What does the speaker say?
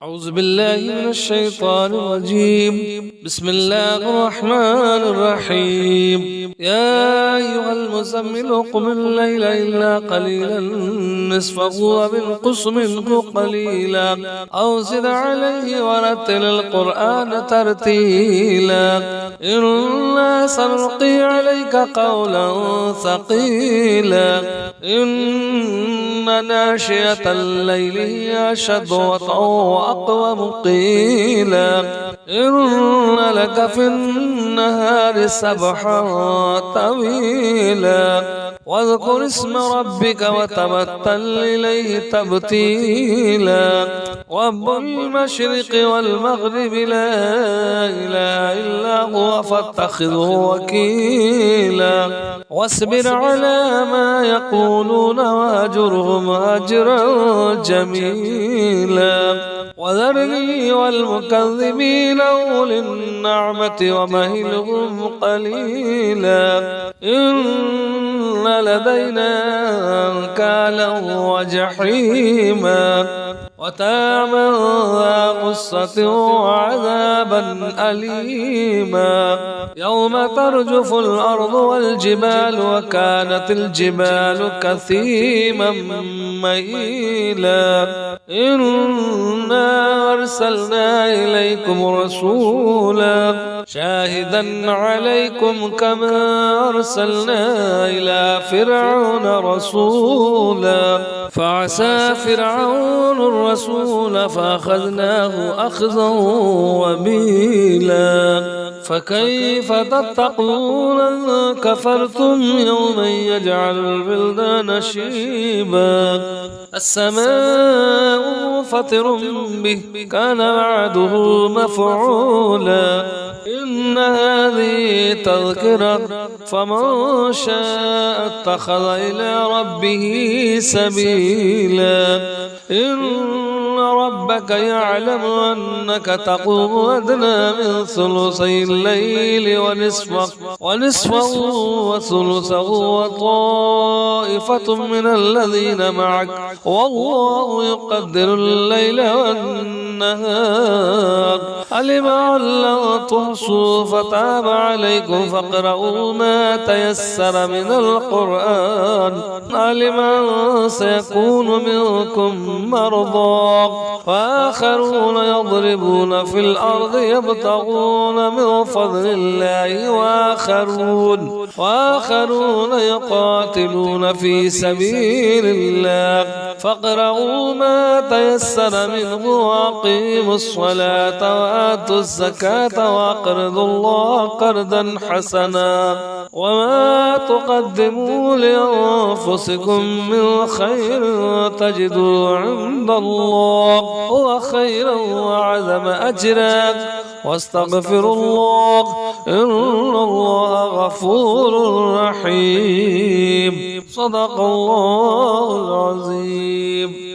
أعوذ بالله من الشيطان الرجيم. بسم الله الرحمن الرحيم. يا أيها المزمل قم الليل إلا قليلا نصفه وانقص منه قليلا أو زد عليه ورتل القرآن ترتيلا إنا سنلقي عليك قولا ثقيلا إن ناشئة الليل هي أشد وطئا وأقوم قيلا إن لك في النهار سبحا طويلا واذكر اسم ربك وتبتل إليه تبتيلا رب المشرق والمغرب لا إله إلا هو فاتخذه وكيلا واصبر على ما يقولون واهجرهم هجرا جميلا وذرني والمكذبين أولي النعمة ومهلهم قليلا إن لدينا أنكالا وجحيما وتاما ذا غصة وعذابا أليما يوم ترجف الأرض والجبال وكانت الجبال كثيما مهيلا إنا أرسلنا إليكم رسولا شاهدا عليكم كما أرسلنا إلى فرعون رسولا فعسى فرعون الرسول فأخذناه أخذا وبيلا فكيف تتقون إن كفرتم يوما يجعل البلدان شيبا السماء منفطر به كان وعده مفعولا إن هذه تذكرة فمن شاء اتخذ إلى ربه سبيلا إن ربك يعلم أنك تقوم أدنى من ثلثي الليل ونصفه وثلثه وطائفة من الذين معك والله يقدر الليل والنهار علم أن لن تحصوا فتاب عليكم فاقرؤوا ما تيسر من القرآن علم أن سيكون منكم مرضى وآخرون يضربون في الأرض يبتغون من فضل الله وآخرون يقاتلون في سبيل الله فاقرؤوا ما تيسر منه وأقيموا الصلاة وآتوا الزكاة وأقرضوا الله قرضا حسنا وما تقدموا لأنفسكم من خير تجدوا عند الله هو خيرا وعظم أجرا واستغفروا الله إن الله غفور رحيم صدق الله العظيم.